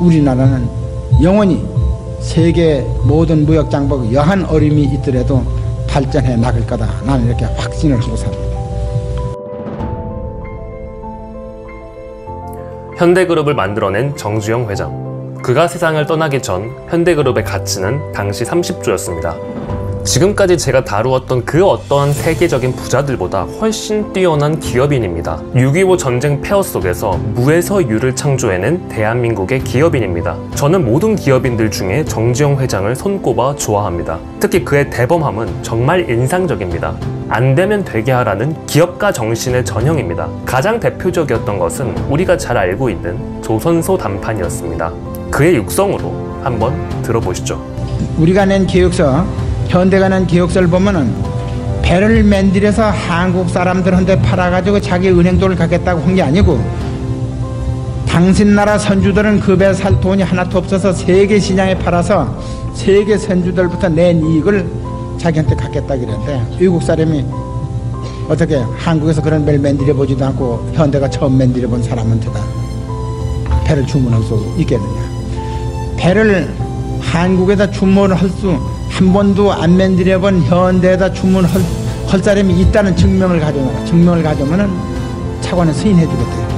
우리나라는 영원히 세계 모든 무역 장벽 여한 어려움이 있더라도 발전해 나갈 거다. 나는 이렇게 확신을 하고 삽니다. 현대그룹을 만들어낸 정주영 회장. 그가 세상을 떠나기 전 현대그룹의 가치는 당시 30조였습니다. 지금까지 제가 다루었던 그 어떠한 세계적인 부자들보다 훨씬 뛰어난 기업인입니다. 6.25 전쟁 폐허 속에서 무에서 유를 창조해낸 대한민국의 기업인입니다. 저는 모든 기업인들 중에 정주영 회장을 손꼽아 좋아합니다. 특히 그의 대범함은 정말 인상적입니다. 안 되면 되게 하라는 기업가 정신의 전형입니다. 가장 대표적이었던 것은 우리가 잘 알고 있는 조선소 단판이었습니다. 그의 육성으로 한번 들어보시죠. 우리가 낸 계획서, 현대가 낸 계획서를 보면은 배를 만들어서 한국 사람들한테 팔아가지고 자기 은행돈을 갖겠다고 한 게 아니고, 당신 나라 선주들은 그 배 살 돈이 하나도 없어서 세계 시장에 팔아서 세계 선주들부터 낸 이익을 자기한테 갖겠다 그랬는데, 외국 사람이 어떻게 한국에서 그런 배를 만들어 보지도 않고 현대가 처음 만들어 본 사람한테다 배를 주문할 수 있겠느냐. 배를 한국에다 주문을 할 수 한 번도 안 만들어 본 현대에다 주문할 사람이 있다는 증명을 가져놔라. 증명을 가져오면은 차관에 승인해 주겠대요.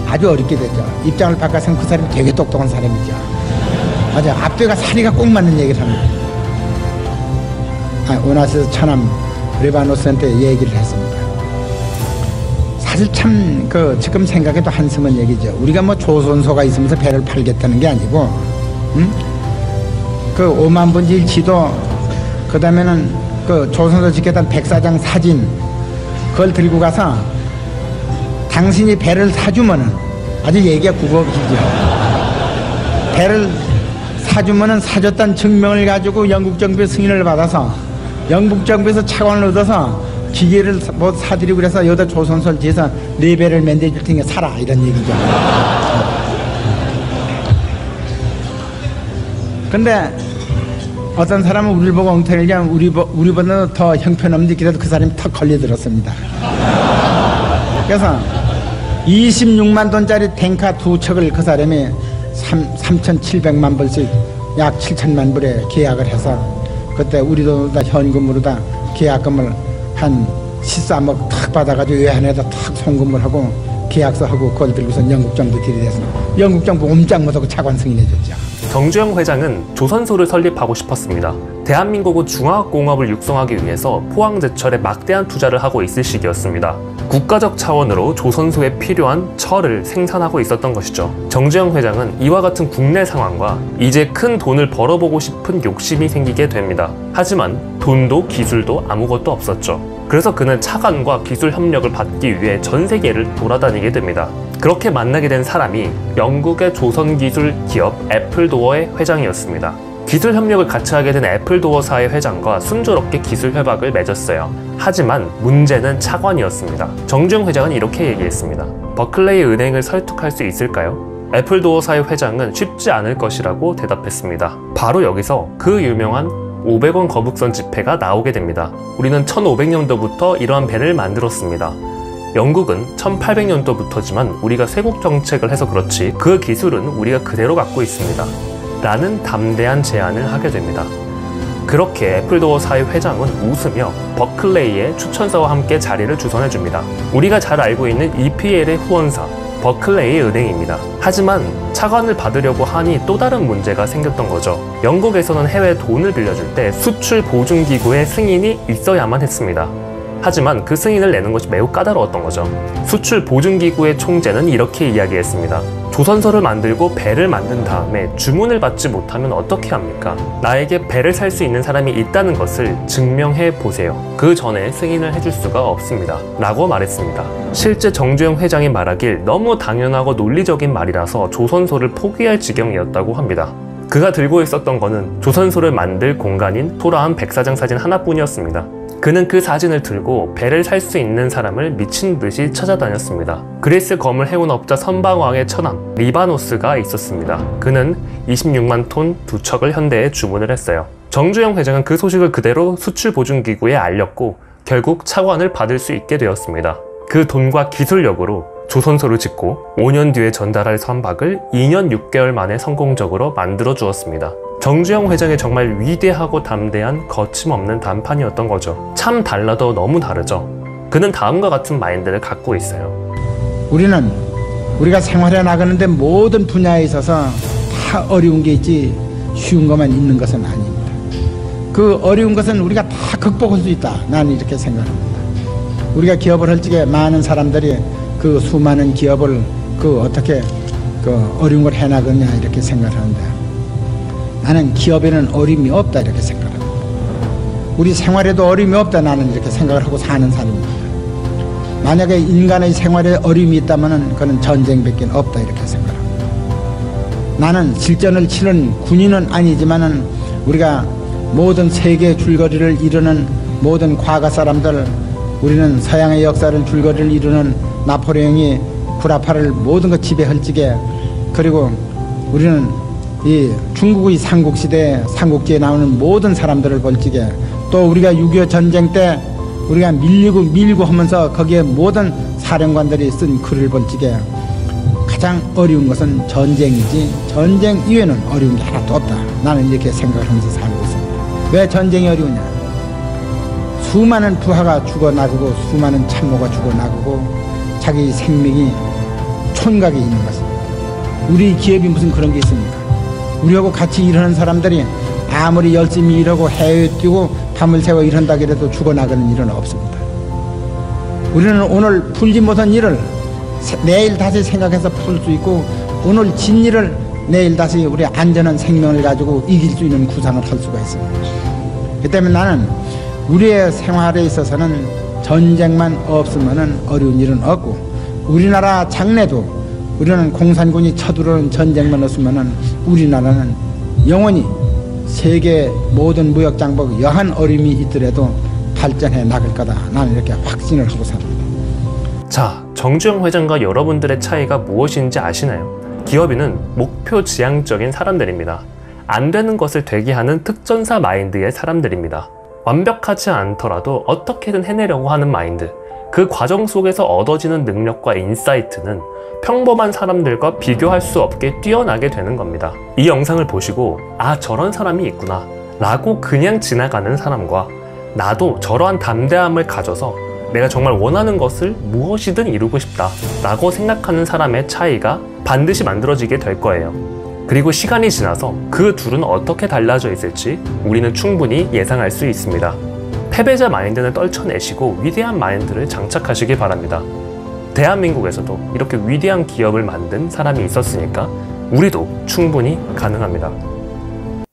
아주 어렵게 됐죠. 입장을 바꿔서는 그 사람이 되게 똑똑한 사람이죠. 맞아. 앞뒤가 사리가 꼭 맞는 얘기를 합니다. 오나시스 차남 레바노스한테 얘기를 했습니다. 사실 참 지금 생각해도 한심한 얘기죠. 우리가 뭐 조선소가 있으면서 배를 팔겠다는 게 아니고, 그 5만 분지 지도, 그 다음에는 그 조선소 지켰던 백사장 사진, 그걸 들고 가서 당신이 배를 사주면은, 아주 얘기가 국어기죠. 배를 사주면은 사줬다는 증명을 가지고 영국 정부의 승인을 받아서 영국 정부에서 차관을 얻어서 기계를 뭐 사드리고 그래서 여기다 조선소를 지어서 4배를 만들어줄 테니까 사라, 이런 얘기죠. 근데 어떤 사람은 우리를 보고 엉터리를 하면 우리보다 더 형편없는데 그래도 그 사람이 턱 걸려들었습니다. 그래서 26만 돈짜리 탱카 2척을 그 사람이 3,700만 불씩 약 7천만 불에 계약을 해서, 그때 우리도 다 현금으로 다 계약금을 한 13억 탁 받아가지고 외환에다 탁 송금을 하고 계약서하고 그걸 들고서 영국 정부 들이대서 영국 정부 옴짝 못하고 차관 승인해줬죠. 정주영 회장은 조선소를 설립하고 싶었습니다. 대한민국은 중화공업을 육성하기 위해서 포항제철에 막대한 투자를 하고 있을 시기였습니다. 국가적 차원으로 조선소에 필요한 철을 생산하고 있었던 것이죠. 정주영 회장은 이와 같은 국내 상황과 이제 큰 돈을 벌어보고 싶은 욕심이 생기게 됩니다. 하지만 돈도 기술도 아무것도 없었죠. 그래서 그는 차관과 기술 협력을 받기 위해 전 세계를 돌아다니게 됩니다. 그렇게 만나게 된 사람이 영국의 조선기술 기업 애플도어의 회장이었습니다. 기술 협력을 같이 하게 된 애플도어사의 회장과 순조롭게 기술 협약을 맺었어요. 하지만 문제는 차관이었습니다. 정주영 회장은 이렇게 얘기했습니다. 버클레이 은행을 설득할 수 있을까요? 애플도어사의 회장은 쉽지 않을 것이라고 대답했습니다. 바로 여기서 그 유명한 500원 거북선 지폐가 나오게 됩니다. 우리는 1500년도부터 이러한 배를 만들었습니다. 영국은 1800년도부터지만 우리가 쇄국 정책을 해서 그렇지 그 기술은 우리가 그대로 갖고 있습니다. 라는 담대한 제안을 하게 됩니다. 그렇게 애플도어사의 회장은 웃으며 버클레이의 추천서와 함께 자리를 주선해줍니다. 우리가 잘 알고 있는 EPL의 후원사 버클레이 은행입니다. 하지만 차관을 받으려고 하니 또 다른 문제가 생겼던 거죠. 영국에서는 해외 돈을 빌려줄 때 수출 보증기구의 승인이 있어야만 했습니다. 하지만 그 승인을 내는 것이 매우 까다로웠던 거죠. 수출 보증기구의 총재는 이렇게 이야기했습니다. 조선소를 만들고 배를 만든 다음에 주문을 받지 못하면 어떻게 합니까? 나에게 배를 살 수 있는 사람이 있다는 것을 증명해 보세요. 그 전에 승인을 해줄 수가 없습니다. 라고 말했습니다. 실제 정주영 회장이 말하길 너무 당연하고 논리적인 말이라서 조선소를 포기할 지경이었다고 합니다. 그가 들고 있었던 거는 조선소를 만들 공간인 토라한 백사장 사진 하나뿐이었습니다. 그는 그 사진을 들고 배를 살 수 있는 사람을 미친 듯이 찾아다녔습니다. 그리스 검을 해운 업자 선방왕의 처남 리바노스가 있었습니다. 그는 26만 톤 2척을 현대에 주문을 했어요. 정주영 회장은 그 소식을 그대로 수출보증기구에 알렸고 결국 차관을 받을 수 있게 되었습니다. 그 돈과 기술력으로 조선소를 짓고 5년 뒤에 전달할 선박을 2년 6개월 만에 성공적으로 만들어 주었습니다. 정주영 회장의 정말 위대하고 담대한 거침없는 단판이었던 거죠. 참 달라도 너무 다르죠. 그는 다음과 같은 마인드를 갖고 있어요. 우리가 생활해 나가는데 모든 분야에 있어서 다 어려운 게 있지 쉬운 것만 있는 것은 아닙니다. 그 어려운 것은 우리가 다 극복할 수 있다. 나는 이렇게 생각합니다. 우리가 기업을 할 적에 많은 사람들이 그 수많은 기업을 어떻게 어려운 걸 해나가느냐 이렇게 생각하는데, 나는 기업에는 어려움이 없다 이렇게 생각합니다. 우리 생활에도 어려움이 없다, 나는 이렇게 생각을 하고 사는 사람입니다. 만약에 인간의 생활에 어려움이 있다면 그는 전쟁밖에 없다 이렇게 생각합니다. 나는 실전을 치는 군인은 아니지만은 우리가 모든 세계 줄거리를 이루는 모든 과거 사람들, 우리는 서양의 역사를 줄거리를 이루는 나폴레옹이 구라파를 모든 것 지배할 적에, 그리고 우리는 이 중국의 삼국시대에 삼국지에 나오는 모든 사람들을 볼 적에, 또 우리가 6.25 전쟁 때 우리가 밀고 하면서 거기에 모든 사령관들이 쓴 글을 볼 적에 가장 어려운 것은 전쟁이지 전쟁 이외에는 어려운 게 하나도 없다. 나는 이렇게 생각을 하면서 살고 있습니다. 왜 전쟁이 어려우냐? 수많은 부하가 죽어나가고 수많은 참모가 죽어나가고 자기 생명이 촌각에 있는 것입니다. 우리 기업이 무슨 그런 게 있습니까? 우리하고 같이 일하는 사람들이 아무리 열심히 일하고 해외에 뛰고 밤을 새워 일한다고 해도 죽어나가는 일은 없습니다. 우리는 오늘 풀지 못한 일을 내일 다시 생각해서 풀 수 있고, 오늘 진 일을 내일 다시 우리 안전한 생명을 가지고 이길 수 있는 구상을 할 수가 있습니다. 그 때문에 나는 우리의 생활에 있어서는 전쟁만 없으면 어려운 일은 없고, 우리나라 장래도 우리는 공산군이 쳐들어오는 전쟁만 없으면 우리나라는 영원히 세계 모든 무역 장벽 여한 어려움이 있더라도 발전해 나갈 거다. 나는 이렇게 확신을 하고 삽니다. 자, 정주영 회장과 여러분들의 차이가 무엇인지 아시나요? 기업인은 목표 지향적인 사람들입니다. 안 되는 것을 되게 하는 특전사 마인드의 사람들입니다. 완벽하지 않더라도 어떻게든 해내려고 하는 마인드, 그 과정 속에서 얻어지는 능력과 인사이트는 평범한 사람들과 비교할 수 없게 뛰어나게 되는 겁니다. 이 영상을 보시고 아, 저런 사람이 있구나 라고 그냥 지나가는 사람과, 나도 저러한 담대함을 가져서 내가 정말 원하는 것을 무엇이든 이루고 싶다 라고 생각하는 사람의 차이가 반드시 만들어지게 될 거예요. 그리고 시간이 지나서 그 둘은 어떻게 달라져 있을지 우리는 충분히 예상할 수 있습니다. 패배자 마인드는 떨쳐내시고 위대한 마인드를 장착하시기 바랍니다. 대한민국에서도 이렇게 위대한 기업을 만든 사람이 있었으니까 우리도 충분히 가능합니다.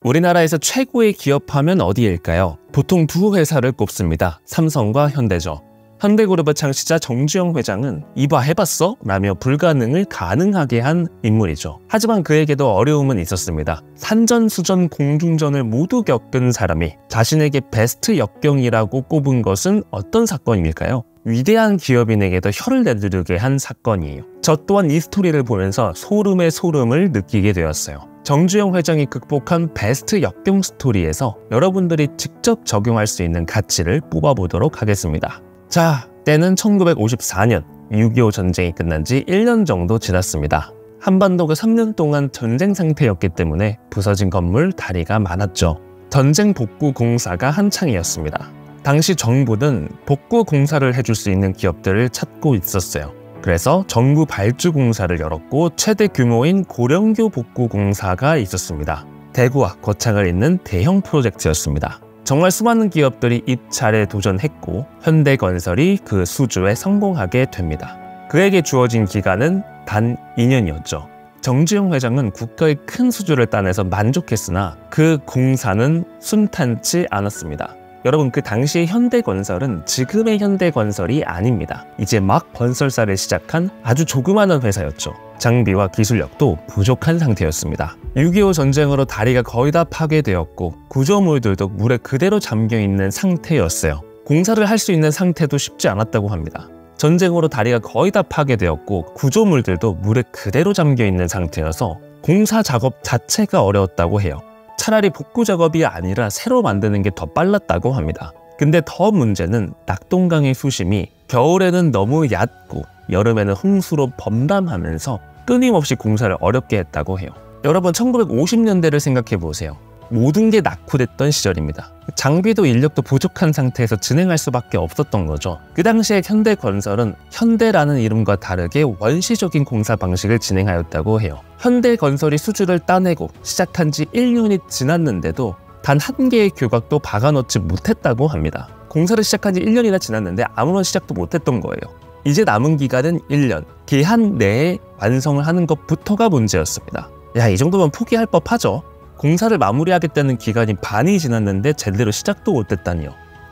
우리나라에서 최고의 기업하면 어디일까요? 보통 두 회사를 꼽습니다. 삼성과 현대죠. 현대그룹의 창시자 정주영 회장은 이봐 해봤어? 라며 불가능을 가능하게 한 인물이죠. 하지만 그에게도 어려움은 있었습니다. 산전수전 공중전을 모두 겪은 사람이 자신에게 베스트 역경이라고 꼽은 것은 어떤 사건일까요? 위대한 기업인에게도 혀를 내두르게 한 사건이에요. 저 또한 이 스토리를 보면서 소름의 소름을 느끼게 되었어요. 정주영 회장이 극복한 베스트 역경 스토리에서 여러분들이 직접 적용할 수 있는 가치를 뽑아보도록 하겠습니다. 자, 때는 1954년 6.25 전쟁이 끝난 지 1년 정도 지났습니다. 한반도가 3년 동안 전쟁 상태였기 때문에 부서진 건물, 다리가 많았죠. 전쟁 복구 공사가 한창이었습니다. 당시 정부는 복구 공사를 해줄 수 있는 기업들을 찾고 있었어요. 그래서 정부 발주 공사를 열었고 최대 규모인 고령교 복구 공사가 있었습니다. 대구와 거창을 잇는 대형 프로젝트였습니다. 정말 수많은 기업들이 입찰에 도전했고 현대건설이 그 수주에 성공하게 됩니다. 그에게 주어진 기간은 단 2년이었죠. 정주영 회장은 국가의 큰 수주를 따내서 만족했으나 그 공사는 순탄치 않았습니다. 여러분, 그 당시의 현대건설은 지금의 현대건설이 아닙니다. 이제 막 건설사를 시작한 아주 조그마한 회사였죠. 장비와 기술력도 부족한 상태였습니다. 6.25 전쟁으로 다리가 거의 다 파괴되었고 구조물들도 물에 그대로 잠겨있는 상태였어요. 공사를 할 수 있는 상태도 쉽지 않았다고 합니다. 전쟁으로 다리가 거의 다 파괴되었고 구조물들도 물에 그대로 잠겨있는 상태여서 공사 작업 자체가 어려웠다고 해요. 차라리 복구 작업이 아니라 새로 만드는 게 더 빨랐다고 합니다. 근데 더 문제는 낙동강의 수심이 겨울에는 너무 얕고 여름에는 홍수로 범람하면서 끊임없이 공사를 어렵게 했다고 해요. 여러분 1950년대를 생각해 보세요. 모든 게 낙후됐던 시절입니다. 장비도 인력도 부족한 상태에서 진행할 수밖에 없었던 거죠. 그 당시에 현대건설은 현대라는 이름과 다르게 원시적인 공사 방식을 진행하였다고 해요. 현대건설이 수주를 따내고 시작한 지 1년이 지났는데도 단 한 개의 교각도 박아놓지 못했다고 합니다. 공사를 시작한 지 1년이나 지났는데 아무런 시작도 못했던 거예요. 이제 남은 기간은 1년, 기한 내에 완성을 하는 것부터가 문제였습니다. 야, 이 정도면 포기할 법하죠. 공사를 마무리하겠다는 기간이 반이 지났는데 제대로 시작도 못했다니요.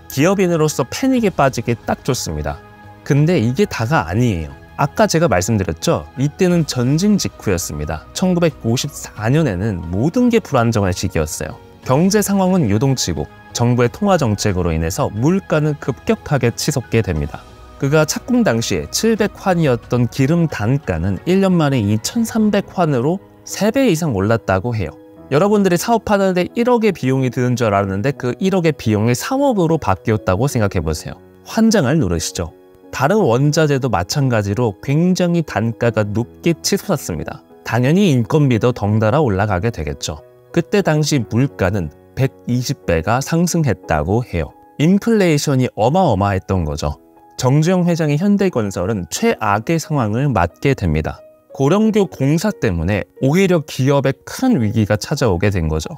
기업인으로서 패닉에 빠지기 딱 좋습니다. 근데 이게 다가 아니에요. 아까 제가 말씀드렸죠? 이때는 전쟁 직후였습니다. 1954년에는 모든 게 불안정한 시기였어요. 경제 상황은 요동치고 정부의 통화 정책으로 인해서 물가는 급격하게 치솟게 됩니다. 그가 착공 당시에 700환이었던 기름 단가는 1년 만에 2,300환으로 3배 이상 올랐다고 해요. 여러분들이 사업하는데 1억의 비용이 드는 줄 알았는데 그 1억의 비용이 3억으로 바뀌었다고 생각해보세요. 환장을 누르시죠. 다른 원자재도 마찬가지로 굉장히 단가가 높게 치솟았습니다. 당연히 인건비도 덩달아 올라가게 되겠죠. 그때 당시 물가는 120배가 상승했다고 해요. 인플레이션이 어마어마했던 거죠. 정주영 회장의 현대건설은 최악의 상황을 맞게 됩니다. 고령교 공사 때문에 오히려 기업에 큰 위기가 찾아오게 된 거죠.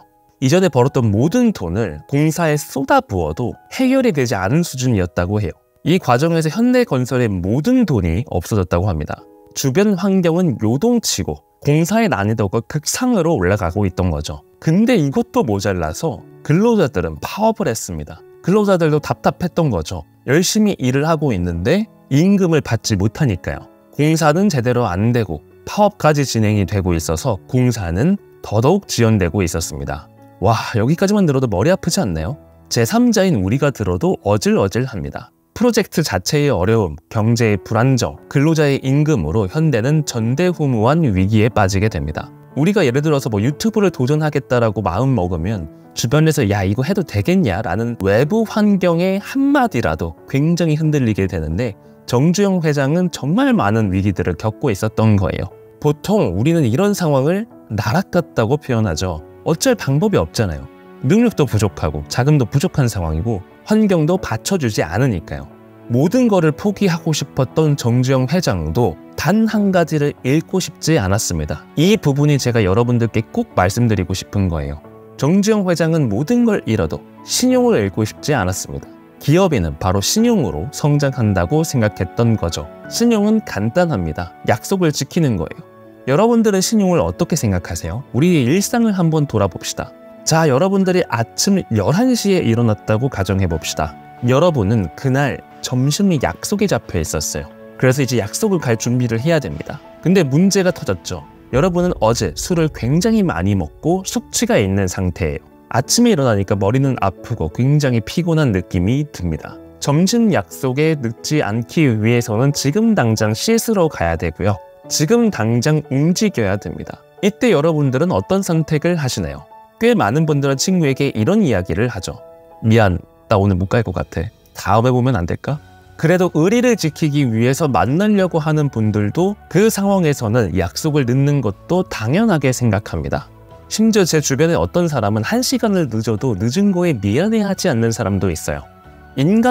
이전에 벌었던 모든 돈을 공사에 쏟아부어도 해결이 되지 않은 수준이었다고 해요. 이 과정에서 현대건설의 모든 돈이 없어졌다고 합니다. 주변 환경은 요동치고 공사의 난이도가 극상으로 올라가고 있던 거죠. 근데 이것도 모자라서 근로자들은 파업을 했습니다. 근로자들도 답답했던 거죠. 열심히 일을 하고 있는데 임금을 받지 못하니까요. 공사는 제대로 안 되고 파업까지 진행이 되고 있어서 공사는 더더욱 지연되고 있었습니다. 와, 여기까지만 들어도 머리 아프지 않나요? 제3자인 우리가 들어도 어질어질합니다. 프로젝트 자체의 어려움, 경제의 불안정, 근로자의 임금으로 현대는 전대후무한 위기에 빠지게 됩니다. 우리가 예를 들어서 유튜브를 도전하겠다라고 마음 먹으면 주변에서 야, 이거 해도 되겠냐 라는 외부 환경의 한마디라도 굉장히 흔들리게 되는데 정주영 회장은 정말 많은 위기들을 겪고 있었던 거예요. 보통 우리는 이런 상황을 나락 같다고 표현하죠. 어쩔 방법이 없잖아요. 능력도 부족하고 자금도 부족한 상황이고 환경도 받쳐주지 않으니까요. 모든 거를 포기하고 싶었던 정주영 회장도 단 한 가지를 잃고 싶지 않았습니다. 이 부분이 제가 여러분들께 꼭 말씀드리고 싶은 거예요. 정주영 회장은 모든 걸 잃어도 신용을 잃고 싶지 않았습니다. 기업인은 바로 신용으로 성장한다고 생각했던 거죠. 신용은 간단합니다. 약속을 지키는 거예요. 여러분들은 신용을 어떻게 생각하세요? 우리의 일상을 한번 돌아봅시다. 자, 여러분들이 아침 11시에 일어났다고 가정해봅시다. 여러분은 그날 점심이 약속이 잡혀 있었어요. 그래서 이제 약속을 갈 준비를 해야 됩니다. 근데 문제가 터졌죠. 여러분은 어제 술을 굉장히 많이 먹고 숙취가 있는 상태예요. 아침에 일어나니까 머리는 아프고 굉장히 피곤한 느낌이 듭니다. 점심 약속에 늦지 않기 위해서는 지금 당장 씻으러 가야 되고요. 지금 당장 움직여야 됩니다. 이때 여러분들은 어떤 선택을 하시나요? 꽤 많은 분들은 친구에게 이런 이야기를 하죠. 미안, 나 오늘 못 갈 것 같아. 다음에 보면 안 될까? 그래도 의리를 지키기 위해서 만나려고 하는 분들도 그 상황에서는 약속을 늦는 것도 당연하게 생각합니다. 심지어 제 주변에 어떤 사람은 1시간을 늦어도 늦은 거에 미안해하지 않는 사람도 있어요.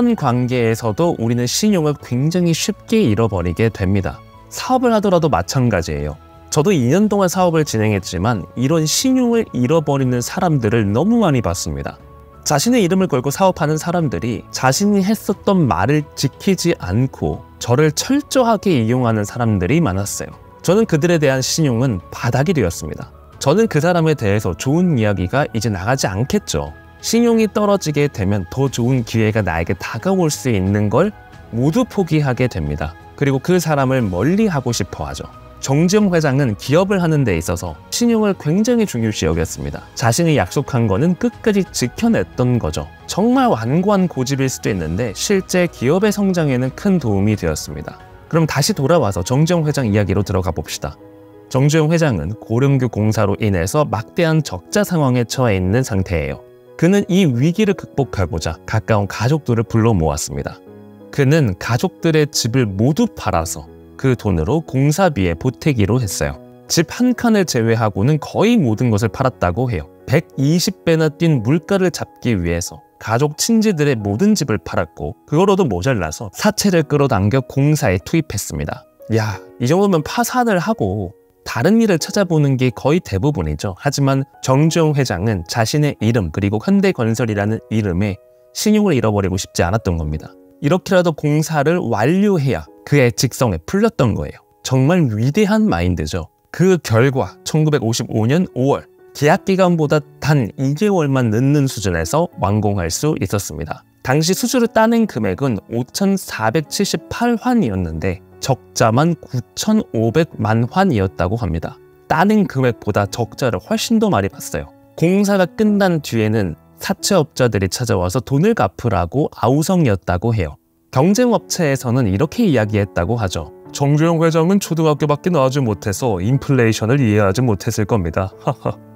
인간관계에서도 우리는 신용을 굉장히 쉽게 잃어버리게 됩니다. 사업을 하더라도 마찬가지예요. 저도 2년 동안 사업을 진행했지만 이런 신용을 잃어버리는 사람들을 너무 많이 봤습니다. 자신의 이름을 걸고 사업하는 사람들이 자신이 했었던 말을 지키지 않고 저를 철저하게 이용하는 사람들이 많았어요. 저는 그들에 대한 신용은 바닥이 되었습니다. 저는 그 사람에 대해서 좋은 이야기가 이제 나가지 않겠죠. 신용이 떨어지게 되면 더 좋은 기회가 나에게 다가올 수 있는 걸 모두 포기하게 됩니다. 그리고 그 사람을 멀리하고 싶어 하죠. 정주영 회장은 기업을 하는 데 있어서 신용을 굉장히 중요시 여겼습니다. 자신이 약속한 거는 끝까지 지켜냈던 거죠. 정말 완고한 고집일 수도 있는데 실제 기업의 성장에는 큰 도움이 되었습니다. 그럼 다시 돌아와서 정주영 회장 이야기로 들어가 봅시다. 정주영 회장은 고령교 공사로 인해서 막대한 적자 상황에 처해 있는 상태예요. 그는 이 위기를 극복하고자 가까운 가족들을 불러 모았습니다. 그는 가족들의 집을 모두 팔아서 그 돈으로 공사비에 보태기로 했어요. 집 한 칸을 제외하고는 거의 모든 것을 팔았다고 해요. 120배나 뛴 물가를 잡기 위해서 가족 친지들의 모든 집을 팔았고 그거로도 모자라서 사채를 끌어당겨 공사에 투입했습니다. 야, 이 정도면 파산을 하고 다른 일을 찾아보는 게 거의 대부분이죠. 하지만 정주영 회장은 자신의 이름 그리고 현대건설이라는 이름에 신용을 잃어버리고 싶지 않았던 겁니다. 이렇게라도 공사를 완료해야 그의 직성에 풀렸던 거예요. 정말 위대한 마인드죠. 그 결과 1955년 5월 계약 기간보다 단 2개월만 늦는 수준에서 완공할 수 있었습니다. 당시 수주를 따낸 금액은 5,478환이었는데 적자만 9,500만 환이었다고 합니다. 따낸 금액보다 적자를 훨씬 더 많이 봤어요. 공사가 끝난 뒤에는 사채업자들이 찾아와서 돈을 갚으라고 아우성이었다고 해요. 경쟁업체에서는 이렇게 이야기했다고 하죠. 정주영 회장은 초등학교밖에 나오지 못해서 인플레이션을 이해하지 못했을 겁니다.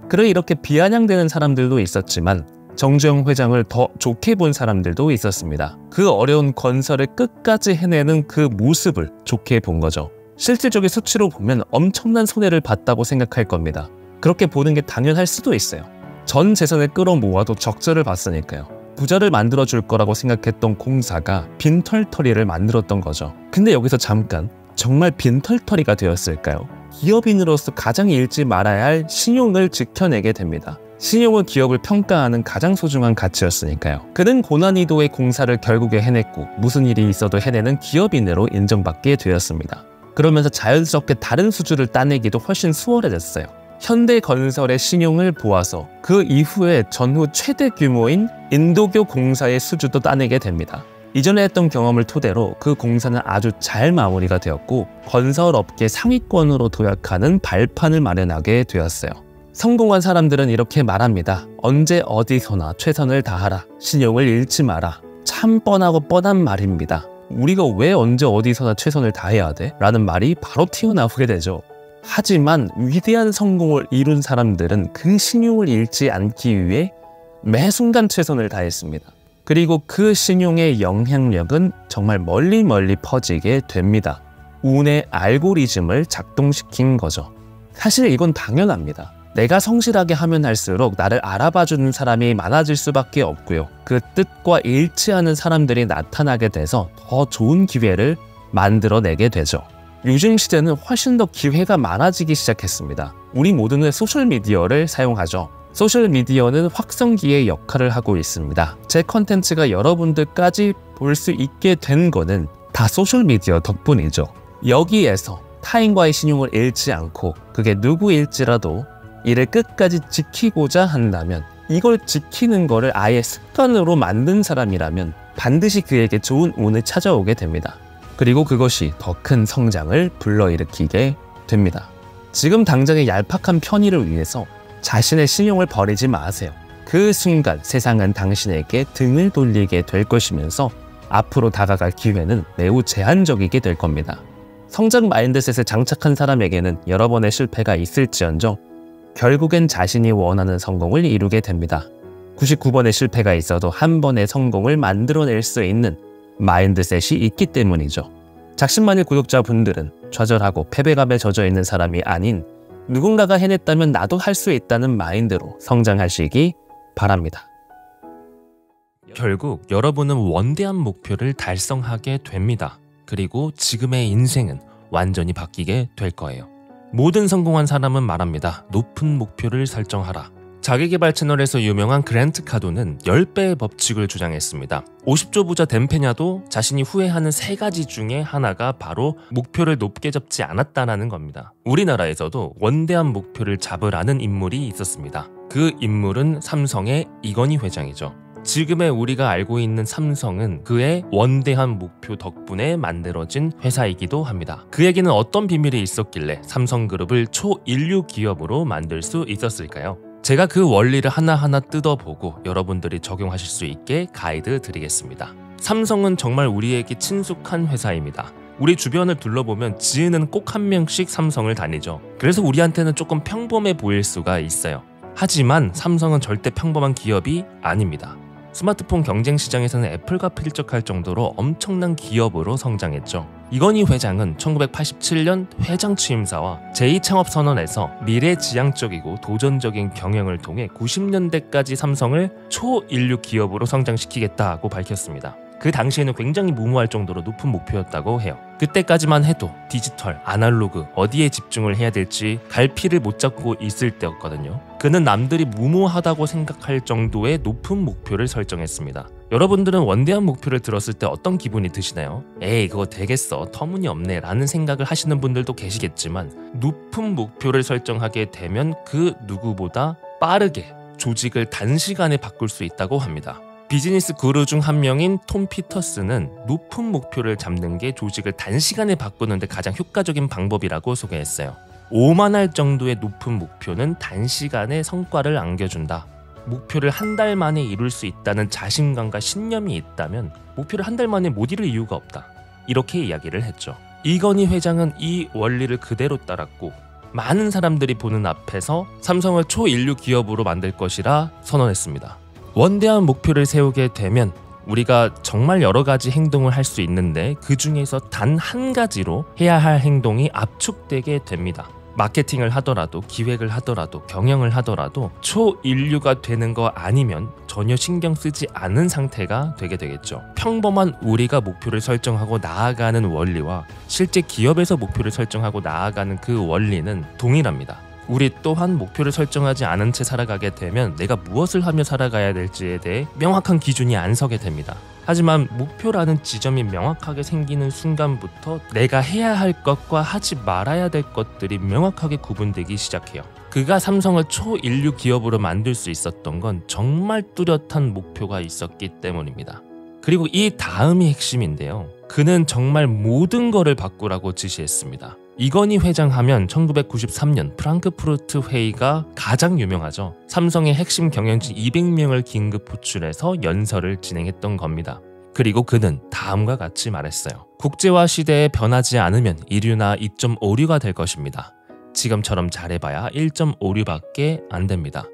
그래 이렇게 비아냥대는 사람들도 있었지만 정주영 회장을 더 좋게 본 사람들도 있었습니다. 그 어려운 건설을 끝까지 해내는 그 모습을 좋게 본 거죠. 실질적인 수치로 보면 엄청난 손해를 봤다고 생각할 겁니다. 그렇게 보는 게 당연할 수도 있어요. 전 재산을 끌어모아도 적자를 봤으니까요. 부자를 만들어줄 거라고 생각했던 공사가 빈털터리를 만들었던 거죠. 근데 여기서 잠깐, 정말 빈털터리가 되었을까요? 기업인으로서 가장 잃지 말아야 할 신용을 지켜내게 됩니다. 신용은 기업을 평가하는 가장 소중한 가치였으니까요. 그는 고난이도의 공사를 결국에 해냈고 무슨 일이 있어도 해내는 기업인으로 인정받게 되었습니다. 그러면서 자연스럽게 다른 수주를 따내기도 훨씬 수월해졌어요. 현대건설의 신용을 보아서 그 이후에 전후 최대 규모인 인도교 공사의 수주도 따내게 됩니다. 이전에 했던 경험을 토대로 그 공사는 아주 잘 마무리가 되었고 건설업계 상위권으로 도약하는 발판을 마련하게 되었어요. 성공한 사람들은 이렇게 말합니다. 언제 어디서나 최선을 다하라. 신용을 잃지 마라. 참 뻔하고 뻔한 말입니다. 우리가 왜 언제 어디서나 최선을 다해야 돼? 라는 말이 바로 튀어나오게 되죠. 하지만 위대한 성공을 이룬 사람들은 그 신용을 잃지 않기 위해 매 순간 최선을 다했습니다. 그리고 그 신용의 영향력은 정말 멀리 퍼지게 됩니다. 운의 알고리즘을 작동시킨 거죠. 사실 이건 당연합니다. 내가 성실하게 하면 할수록 나를 알아봐주는 사람이 많아질 수밖에 없고요. 그 뜻과 일치하는 사람들이 나타나게 돼서 더 좋은 기회를 만들어내게 되죠. 요즘 시대는 훨씬 더 기회가 많아지기 시작했습니다. 우리 모두는 소셜미디어를 사용하죠. 소셜미디어는 확성기의 역할을 하고 있습니다. 제 컨텐츠가 여러분들까지 볼 수 있게 된 거는 다 소셜미디어 덕분이죠. 여기에서 타인과의 신용을 잃지 않고 그게 누구일지라도 이를 끝까지 지키고자 한다면 이걸 지키는 거를 아예 습관으로 만든 사람이라면 반드시 그에게 좋은 운이 찾아오게 됩니다. 그리고 그것이 더 큰 성장을 불러일으키게 됩니다. 지금 당장의 얄팍한 편의를 위해서 자신의 신용을 버리지 마세요. 그 순간 세상은 당신에게 등을 돌리게 될 것이면서 앞으로 다가갈 기회는 매우 제한적이게 될 겁니다. 성장 마인드셋에 장착한 사람에게는 여러 번의 실패가 있을지언정 결국엔 자신이 원하는 성공을 이루게 됩니다. 99번의 실패가 있어도 한 번의 성공을 만들어낼 수 있는 마인드셋이 있기 때문이죠. 작심만일 구독자분들은 좌절하고 패배감에 젖어있는 사람이 아닌 누군가가 해냈다면 나도 할 수 있다는 마인드로 성장하시기 바랍니다. 결국 여러분은 원대한 목표를 달성하게 됩니다. 그리고 지금의 인생은 완전히 바뀌게 될 거예요. 모든 성공한 사람은 말합니다. 높은 목표를 설정하라. 자기계발 채널에서 유명한 그랜트 카도는 10배의 법칙을 주장했습니다. 50조 부자 덴페냐도 자신이 후회하는 3가지 중에 하나가 바로 목표를 높게 잡지 않았다는 겁니다. 우리나라에서도 원대한 목표를 잡으라는 인물이 있었습니다. 그 인물은 삼성의 이건희 회장이죠. 지금의 우리가 알고 있는 삼성은 그의 원대한 목표 덕분에 만들어진 회사이기도 합니다. 그에게는 어떤 비밀이 있었길래 삼성그룹을 초인류 기업으로 만들 수 있었을까요? 제가 그 원리를 하나하나 뜯어보고 여러분들이 적용하실 수 있게 가이드 드리겠습니다. 삼성은 정말 우리에게 친숙한 회사입니다. 우리 주변을 둘러보면 지은은 꼭 한 명씩 삼성을 다니죠. 그래서 우리한테는 조금 평범해 보일 수가 있어요. 하지만 삼성은 절대 평범한 기업이 아닙니다. 스마트폰 경쟁 시장에서는 애플과 필적할 정도로 엄청난 기업으로 성장했죠. 이건희 회장은 1987년 회장 취임사와 제2창업선언에서 미래지향적이고 도전적인 경영을 통해 90년대까지 삼성을 초인류 기업으로 성장시키겠다고 밝혔습니다. 그 당시에는 굉장히 무모할 정도로 높은 목표였다고 해요. 그때까지만 해도 디지털, 아날로그 어디에 집중을 해야 될지 갈피를 못 잡고 있을 때였거든요. 그는 남들이 무모하다고 생각할 정도의 높은 목표를 설정했습니다. 여러분들은 원대한 목표를 들었을 때 어떤 기분이 드시나요? 에이 그거 되겠어, 터무니없네 라는 생각을 하시는 분들도 계시겠지만 높은 목표를 설정하게 되면 그 누구보다 빠르게 조직을 단시간에 바꿀 수 있다고 합니다. 비즈니스 구루 중 한 명인 톰 피터스는 높은 목표를 잡는 게 조직을 단시간에 바꾸는 데 가장 효과적인 방법이라고 소개했어요. 오만할 정도의 높은 목표는 단시간에 성과를 안겨준다. 목표를 한 달 만에 이룰 수 있다는 자신감과 신념이 있다면 목표를 한 달 만에 못 이룰 이유가 없다. 이렇게 이야기를 했죠. 이건희 회장은 이 원리를 그대로 따랐고 많은 사람들이 보는 앞에서 삼성을 초인류 기업으로 만들 것이라 선언했습니다. 원대한 목표를 세우게 되면 우리가 정말 여러 가지 행동을 할 수 있는데 그 중에서 단 한 가지로 해야 할 행동이 압축되게 됩니다. 마케팅을 하더라도 기획을 하더라도 경영을 하더라도 초인류가 되는 거 아니면 전혀 신경 쓰지 않은 상태가 되게 되겠죠. 평범한 우리가 목표를 설정하고 나아가는 원리와 실제 기업에서 목표를 설정하고 나아가는 그 원리는 동일합니다. 우리 또한 목표를 설정하지 않은 채 살아가게 되면 내가 무엇을 하며 살아가야 될지에 대해 명확한 기준이 안 서게 됩니다. 하지만 목표라는 지점이 명확하게 생기는 순간부터 내가 해야 할 것과 하지 말아야 될 것들이 명확하게 구분되기 시작해요. 그가 삼성을 초인류 기업으로 만들 수 있었던 건 정말 뚜렷한 목표가 있었기 때문입니다. 그리고 이 다음이 핵심인데요. 그는 정말 모든 거를 바꾸라고 지시했습니다. 이건희 회장 하면 1993년 프랑크푸르트 회의가 가장 유명하죠. 삼성의 핵심 경영진 200명을 긴급 호출해서 연설을 진행했던 겁니다. 그리고 그는 다음과 같이 말했어요. 국제화 시대에 변하지 않으면 2류나 2.5류가 될 것입니다. 지금처럼 잘해봐야 1.5류밖에 안 됩니다.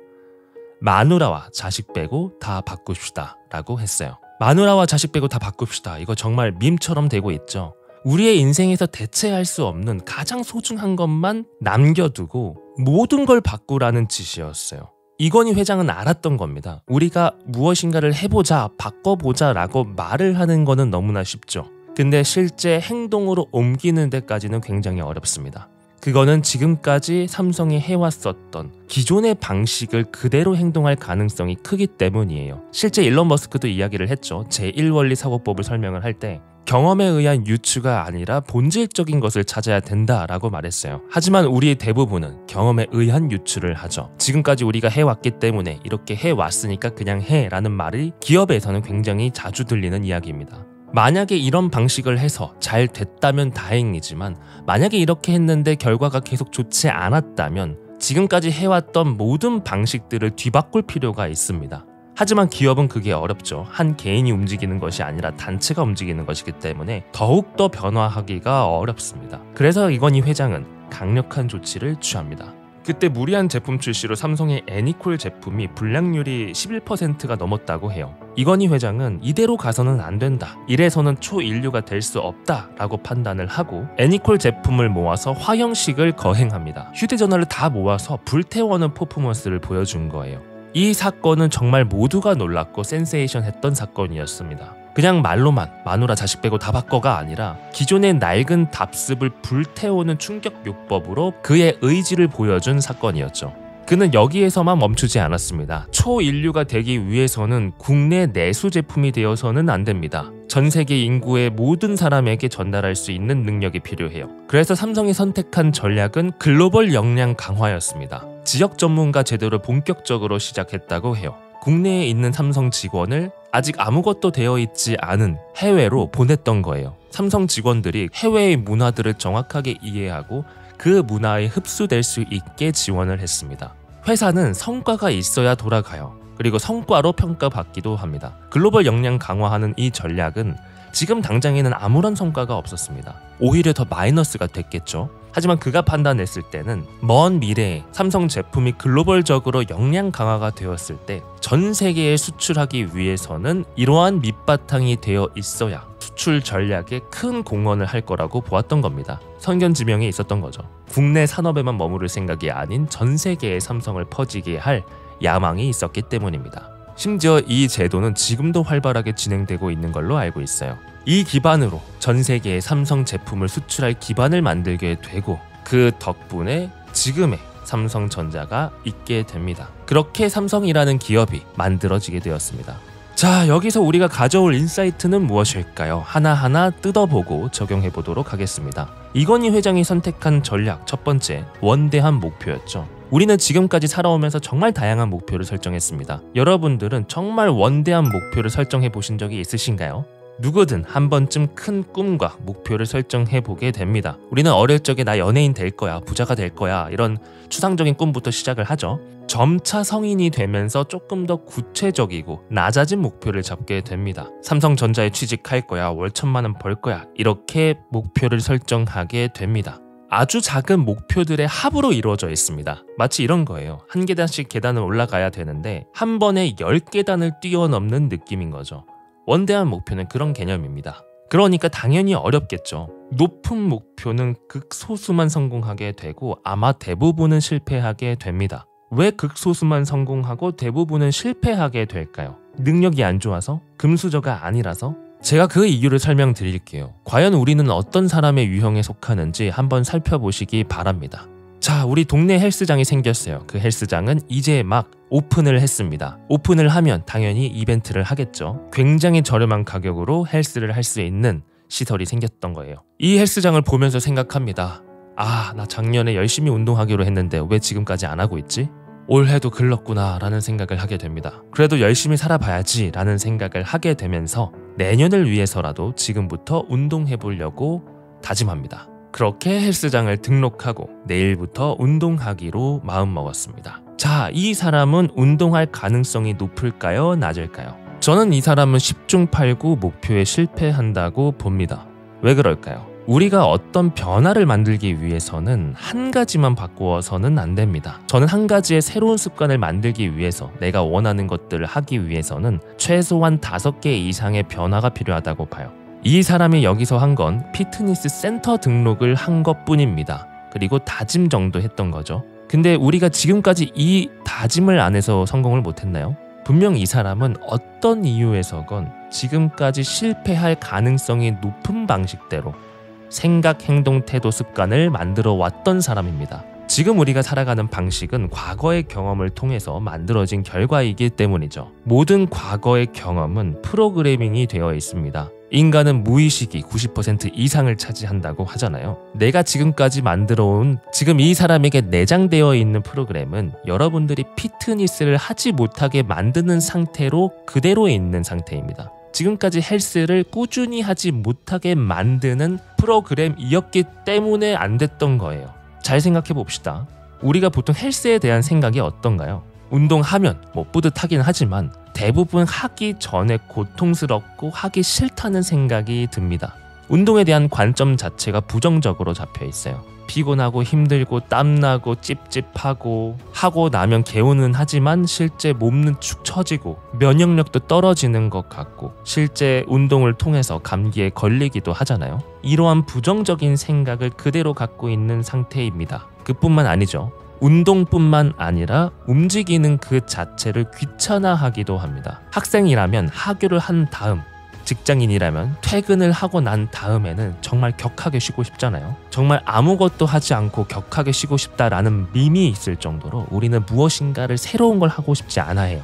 마누라와 자식 빼고 다 바꿉시다 라고 했어요. 마누라와 자식 빼고 다 바꿉시다. 이거 정말 밈처럼 되고 있죠. 우리의 인생에서 대체할 수 없는 가장 소중한 것만 남겨두고 모든 걸 바꾸라는 지시였어요. 이건희 회장은 알았던 겁니다. 우리가 무엇인가를 해보자, 바꿔보자 라고 말을 하는 거는 너무나 쉽죠. 근데 실제 행동으로 옮기는 데까지는 굉장히 어렵습니다. 그거는 지금까지 삼성이 해왔었던 기존의 방식을 그대로 행동할 가능성이 크기 때문이에요. 실제 일론 머스크도 이야기를 했죠. 제1원리 사고법을 설명을 할 때 경험에 의한 유추가 아니라 본질적인 것을 찾아야 된다라고 말했어요. 하지만 우리의 대부분은 경험에 의한 유추를 하죠. 지금까지 우리가 해왔기 때문에 이렇게 해왔으니까 그냥 해라는 말이 기업에서는 굉장히 자주 들리는 이야기입니다. 만약에 이런 방식을 해서 잘 됐다면 다행이지만 만약에 이렇게 했는데 결과가 계속 좋지 않았다면 지금까지 해왔던 모든 방식들을 뒤바꿀 필요가 있습니다. 하지만 기업은 그게 어렵죠. 한 개인이 움직이는 것이 아니라 단체가 움직이는 것이기 때문에 더욱더 변화하기가 어렵습니다. 그래서 이건희 회장은 강력한 조치를 취합니다. 그때 무리한 제품 출시로 삼성의 애니콜 제품이 불량률이 11%가 넘었다고 해요. 이건희 회장은 이대로 가서는 안 된다. 이래서는 초인류가 될 수 없다 라고 판단을 하고 애니콜 제품을 모아서 화형식을 거행합니다. 휴대전화를 다 모아서 불태워는 퍼포먼스를 보여준 거예요. 이 사건은 정말 모두가 놀랐고 센세이션했던 사건이었습니다. 그냥 말로만 마누라 자식 빼고 다 바꿔가 아니라 기존의 낡은 답습을 불태우는 충격요법으로 그의 의지를 보여준 사건이었죠. 그는 여기에서만 멈추지 않았습니다. 초인류가 되기 위해서는 국내 내수 제품이 되어서는 안 됩니다. 전 세계 인구의 모든 사람에게 전달할 수 있는 능력이 필요해요. 그래서 삼성이 선택한 전략은 글로벌 역량 강화였습니다. 지역 전문가 제도를 본격적으로 시작했다고 해요. 국내에 있는 삼성 직원을 아직 아무것도 되어 있지 않은 해외로 보냈던 거예요. 삼성 직원들이 해외의 문화들을 정확하게 이해하고 그 문화에 흡수될 수 있게 지원을 했습니다. 회사는 성과가 있어야 돌아가요. 그리고 성과로 평가받기도 합니다. 글로벌 역량 강화하는 이 전략은 지금 당장에는 아무런 성과가 없었습니다. 오히려 더 마이너스가 됐겠죠. 하지만 그가 판단했을 때는 먼 미래에 삼성 제품이 글로벌적으로 역량 강화가 되었을 때 전 세계에 수출하기 위해서는 이러한 밑바탕이 되어 있어야 수출 전략에 큰 공헌을 할 거라고 보았던 겁니다. 선견지명이 있었던 거죠. 국내 산업에만 머무를 생각이 아닌 전 세계의 삼성을 퍼지게 할 야망이 있었기 때문입니다. 심지어 이 제도는 지금도 활발하게 진행되고 있는 걸로 알고 있어요. 이 기반으로 전 세계의 삼성 제품을 수출할 기반을 만들게 되고 그 덕분에 지금의 삼성전자가 있게 됩니다. 그렇게 삼성이라는 기업이 만들어지게 되었습니다. 자, 여기서 우리가 가져올 인사이트는 무엇일까요? 하나하나 뜯어보고 적용해 보도록 하겠습니다. 이건희 회장이 선택한 전략 첫 번째, 원대한 목표였죠. 우리는 지금까지 살아오면서 정말 다양한 목표를 설정했습니다. 여러분들은 정말 원대한 목표를 설정해 보신 적이 있으신가요? 누구든 한 번쯤 큰 꿈과 목표를 설정해 보게 됩니다. 우리는 어릴 적에 나 연예인 될 거야, 부자가 될 거야, 이런 추상적인 꿈부터 시작을 하죠. 점차 성인이 되면서 조금 더 구체적이고 낮아진 목표를 잡게 됩니다. 삼성전자에 취직할 거야, 월 1,000만 원 벌 거야, 이렇게 목표를 설정하게 됩니다. 아주 작은 목표들의 합으로 이루어져 있습니다. 마치 이런 거예요. 한 계단씩 계단을 올라가야 되는데 한 번에 10계단을 뛰어넘는 느낌인 거죠. 원대한 목표는 그런 개념입니다. 그러니까 당연히 어렵겠죠. 높은 목표는 극소수만 성공하게 되고 아마 대부분은 실패하게 됩니다. 왜 극소수만 성공하고 대부분은 실패하게 될까요? 능력이 안 좋아서? 금수저가 아니라서? 제가 그 이유를 설명드릴게요. 과연 우리는 어떤 사람의 유형에 속하는지 한번 살펴보시기 바랍니다. 자, 우리 동네 헬스장이 생겼어요. 그 헬스장은 이제 막 오픈을 했습니다. 오픈을 하면 당연히 이벤트를 하겠죠. 굉장히 저렴한 가격으로 헬스를 할 수 있는 시설이 생겼던 거예요. 이 헬스장을 보면서 생각합니다. 아, 나 작년에 열심히 운동하기로 했는데 왜 지금까지 안 하고 있지? 올해도 글렀구나 라는 생각을 하게 됩니다. 그래도 열심히 살아봐야지 라는 생각을 하게 되면서 내년을 위해서라도 지금부터 운동해 보려고 다짐합니다. 그렇게 헬스장을 등록하고 내일부터 운동하기로 마음먹었습니다. 자, 이 사람은 운동할 가능성이 높을까요? 낮을까요? 저는 이 사람은 10중 8구 목표에 실패한다고 봅니다. 왜 그럴까요? 우리가 어떤 변화를 만들기 위해서는 한 가지만 바꾸어서는 안 됩니다. 저는 한 가지의 새로운 습관을 만들기 위해서 내가 원하는 것들을 하기 위해서는 최소한 5개 이상의 변화가 필요하다고 봐요. 이 사람이 여기서 한 건 피트니스 센터 등록을 한 것뿐입니다. 그리고 다짐 정도 했던 거죠. 근데 우리가 지금까지 이 다짐을 안 해서 성공을 못했나요? 분명 이 사람은 어떤 이유에서건 지금까지 실패할 가능성이 높은 방식대로 생각, 행동, 태도, 습관을 만들어 왔던 사람입니다. 지금 우리가 살아가는 방식은 과거의 경험을 통해서 만들어진 결과이기 때문이죠. 모든 과거의 경험은 프로그래밍이 되어 있습니다. 인간은 무의식이 90% 이상을 차지한다고 하잖아요. 내가 지금까지 만들어온 지금 이 사람에게 내장되어 있는 프로그램은 여러분들이 피트니스를 하지 못하게 만드는 상태로 그대로 있는 상태입니다. 지금까지 헬스를 꾸준히 하지 못하게 만드는 프로그램이었기 때문에 안 됐던 거예요. 잘 생각해 봅시다. 우리가 보통 헬스에 대한 생각이 어떤가요? 운동하면 뭐 뿌듯하긴 하지만 대부분 하기 전에 고통스럽고 하기 싫다는 생각이 듭니다. 운동에 대한 관점 자체가 부정적으로 잡혀 있어요. 피곤하고 힘들고 땀나고 찝찝하고 하고 나면 개운은 하지만 실제 몸은 축 처지고 면역력도 떨어지는 것 같고 실제 운동을 통해서 감기에 걸리기도 하잖아요. 이러한 부정적인 생각을 그대로 갖고 있는 상태입니다. 그뿐만 아니죠. 운동뿐만 아니라 움직이는 그 자체를 귀찮아하기도 합니다. 학생이라면 하교를 한 다음, 직장인이라면 퇴근을 하고 난 다음에는 정말 격하게 쉬고 싶잖아요. 정말 아무것도 하지 않고 격하게 쉬고 싶다라는 밈이 있을 정도로 우리는 무엇인가를 새로운 걸 하고 싶지 않아 해요.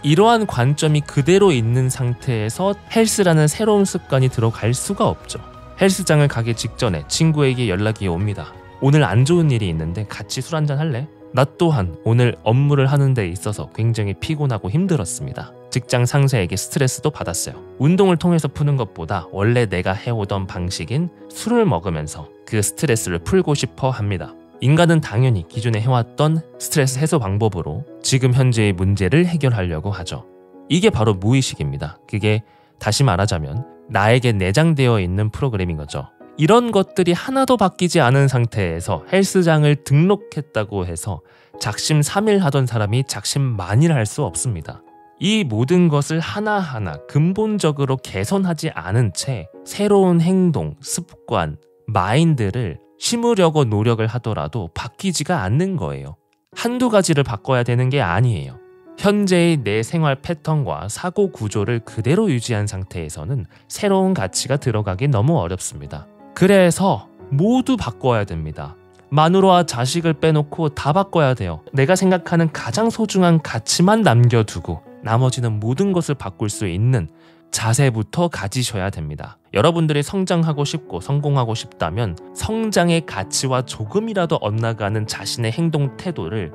이러한 관점이 그대로 있는 상태에서 헬스라는 새로운 습관이 들어갈 수가 없죠. 헬스장을 가기 직전에 친구에게 연락이 옵니다. 오늘 안 좋은 일이 있는데 같이 술 한잔 할래? 나 또한 오늘 업무를 하는 데 있어서 굉장히 피곤하고 힘들었습니다. 직장 상사에게 스트레스도 받았어요. 운동을 통해서 푸는 것보다 원래 내가 해오던 방식인 술을 먹으면서 그 스트레스를 풀고 싶어 합니다. 인간은 당연히 기존에 해왔던 스트레스 해소 방법으로 지금 현재의 문제를 해결하려고 하죠. 이게 바로 무의식입니다. 그게 다시 말하자면 나에게 내장되어 있는 프로그램인 거죠. 이런 것들이 하나도 바뀌지 않은 상태에서 헬스장을 등록했다고 해서 작심 3일 하던 사람이 작심 만일 할 수 없습니다. 이 모든 것을 하나하나 근본적으로 개선하지 않은 채 새로운 행동, 습관, 마인드를 심으려고 노력을 하더라도 바뀌지가 않는 거예요. 한두 가지를 바꿔야 되는 게 아니에요. 현재의 내 생활 패턴과 사고 구조를 그대로 유지한 상태에서는 새로운 가치가 들어가기 너무 어렵습니다. 그래서 모두 바꿔야 됩니다. 마누라와 자식을 빼놓고 다 바꿔야 돼요. 내가 생각하는 가장 소중한 가치만 남겨두고 나머지는 모든 것을 바꿀 수 있는 자세부터 가지셔야 됩니다. 여러분들이 성장하고 싶고 성공하고 싶다면 성장의 가치와 조금이라도 엇나가는 자신의 행동 태도를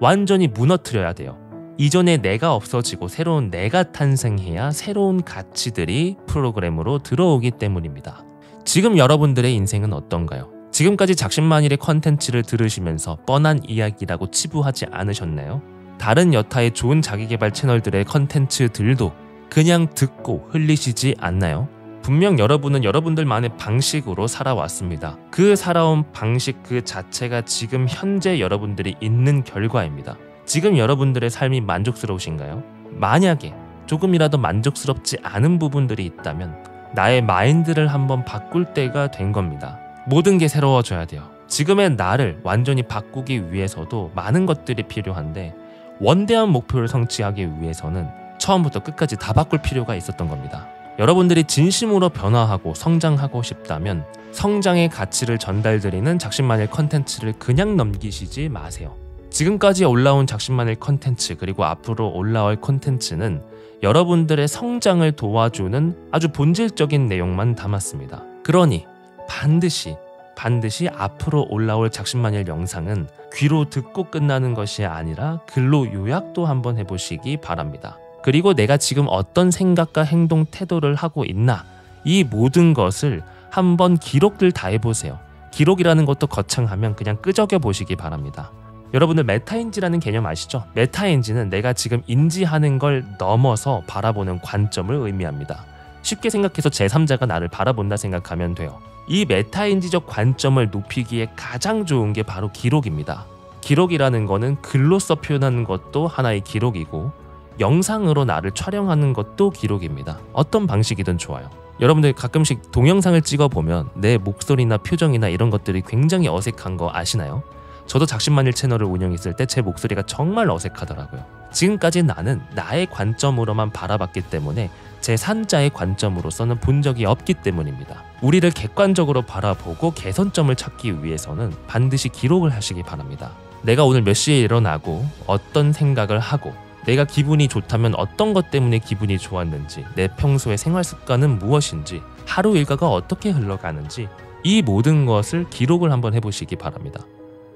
완전히 무너뜨려야 돼요. 이전의 내가 없어지고 새로운 내가 탄생해야 새로운 가치들이 프로그램으로 들어오기 때문입니다. 지금 여러분들의 인생은 어떤가요? 지금까지 작심만일의 컨텐츠를 들으시면서 뻔한 이야기라고 치부하지 않으셨나요? 다른 여타의 좋은 자기개발 채널들의 컨텐츠들도 그냥 듣고 흘리시지 않나요? 분명 여러분은 여러분들만의 방식으로 살아왔습니다. 그 살아온 방식 그 자체가 지금 현재 여러분들이 있는 결과입니다. 지금 여러분들의 삶이 만족스러우신가요? 만약에 조금이라도 만족스럽지 않은 부분들이 있다면 나의 마인드를 한번 바꿀 때가 된 겁니다. 모든 게 새로워져야 돼요. 지금의 나를 완전히 바꾸기 위해서도 많은 것들이 필요한데 원대한 목표를 성취하기 위해서는 처음부터 끝까지 다 바꿀 필요가 있었던 겁니다. 여러분들이 진심으로 변화하고 성장하고 싶다면 성장의 가치를 전달드리는 작심만일 컨텐츠를 그냥 넘기시지 마세요. 지금까지 올라온 작심만일 컨텐츠 그리고 앞으로 올라올 컨텐츠는 여러분들의 성장을 도와주는 아주 본질적인 내용만 담았습니다. 그러니 반드시 앞으로 올라올 작심만일 영상은 귀로 듣고 끝나는 것이 아니라 글로 요약도 한번 해보시기 바랍니다. 그리고 내가 지금 어떤 생각과 행동 태도를 하고 있나 이 모든 것을 한번 기록들 다 해보세요. 기록이라는 것도 거창하면 그냥 끄적여 보시기 바랍니다. 여러분들 메타인지라는 개념 아시죠? 메타인지는 내가 지금 인지하는 걸 넘어서 바라보는 관점을 의미합니다. 쉽게 생각해서 제3자가 나를 바라본다 생각하면 돼요. 이 메타인지적 관점을 높이기에 가장 좋은 게 바로 기록입니다. 기록이라는 거는 글로써 표현하는 것도 하나의 기록이고 영상으로 나를 촬영하는 것도 기록입니다. 어떤 방식이든 좋아요. 여러분들 가끔씩 동영상을 찍어보면 내 목소리나 표정이나 이런 것들이 굉장히 어색한 거 아시나요? 저도 작심만일 채널을 운영했을 때 제 목소리가 정말 어색하더라고요. 지금까지 나는 나의 관점으로만 바라봤기 때문에 제3자의 관점으로서는 본 적이 없기 때문입니다. 우리를 객관적으로 바라보고 개선점을 찾기 위해서는 반드시 기록을 하시기 바랍니다. 내가 오늘 몇 시에 일어나고 어떤 생각을 하고 내가 기분이 좋다면 어떤 것 때문에 기분이 좋았는지, 내 평소의 생활 습관은 무엇인지, 하루 일과가 어떻게 흘러가는지 이 모든 것을 기록을 한번 해보시기 바랍니다.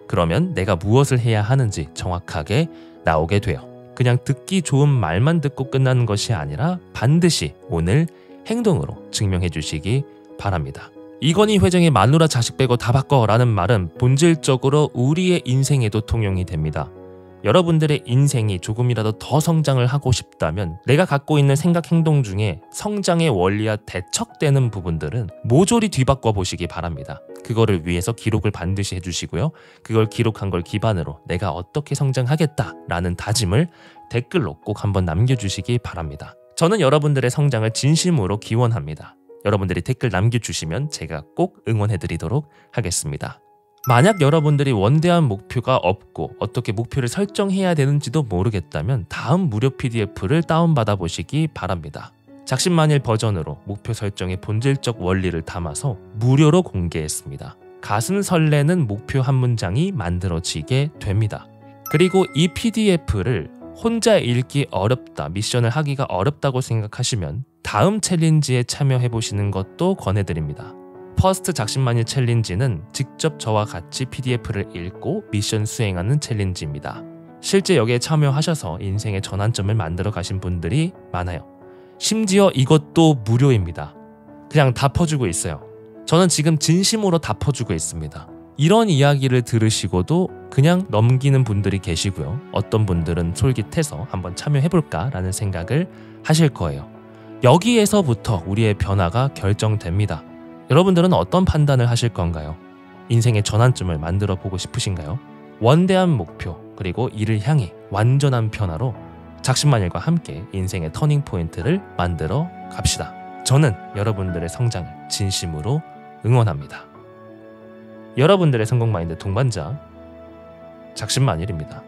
그러면 내가 무엇을 해야 하는지 정확하게 나오게 돼요. 그냥 듣기 좋은 말만 듣고 끝나는 것이 아니라 반드시 오늘 행동으로 증명해 주시기 바랍니다. 이건희 회장의 마누라 자식 빼고 다 바꿔 라는 말은 본질적으로 우리의 인생에도 통용이 됩니다. 여러분들의 인생이 조금이라도 더 성장을 하고 싶다면 내가 갖고 있는 생각 행동 중에 성장의 원리와 대척되는 부분들은 모조리 뒤바꿔 보시기 바랍니다. 그거를 위해서 기록을 반드시 해주시고요. 그걸 기록한 걸 기반으로 내가 어떻게 성장하겠다라는 다짐을 댓글로 꼭 한번 남겨주시기 바랍니다. 저는 여러분들의 성장을 진심으로 기원합니다. 여러분들이 댓글 남겨주시면 제가 꼭 응원해드리도록 하겠습니다. 만약 여러분들이 원대한 목표가 없고 어떻게 목표를 설정해야 되는지도 모르겠다면 다음 무료 PDF를 다운받아 보시기 바랍니다. 작심만일 버전으로 목표 설정의 본질적 원리를 담아서 무료로 공개했습니다. 가슴 설레는 목표 한 문장이 만들어지게 됩니다. 그리고 이 PDF를 혼자 읽기 어렵다, 미션을 하기가 어렵다고 생각하시면 다음 챌린지에 참여해보시는 것도 권해드립니다. 퍼스트 작심만일 챌린지는 직접 저와 같이 PDF를 읽고 미션 수행하는 챌린지입니다. 실제 여기에 참여하셔서 인생의 전환점을 만들어 가신 분들이 많아요. 심지어 이것도 무료입니다. 그냥 다 퍼주고 있어요. 저는 지금 진심으로 다 퍼주고 있습니다. 이런 이야기를 들으시고도 그냥 넘기는 분들이 계시고요. 어떤 분들은 솔깃해서 한번 참여해볼까 라는 생각을 하실 거예요. 여기에서부터 우리의 변화가 결정됩니다. 여러분들은 어떤 판단을 하실 건가요? 인생의 전환점을 만들어 보고 싶으신가요? 원대한 목표 그리고 이를 향해 완전한 변화로 작심만일과 함께 인생의 터닝포인트를 만들어 갑시다. 저는 여러분들의 성장을 진심으로 응원합니다. 여러분들의 성공 마인드 동반자 작심만일입니다.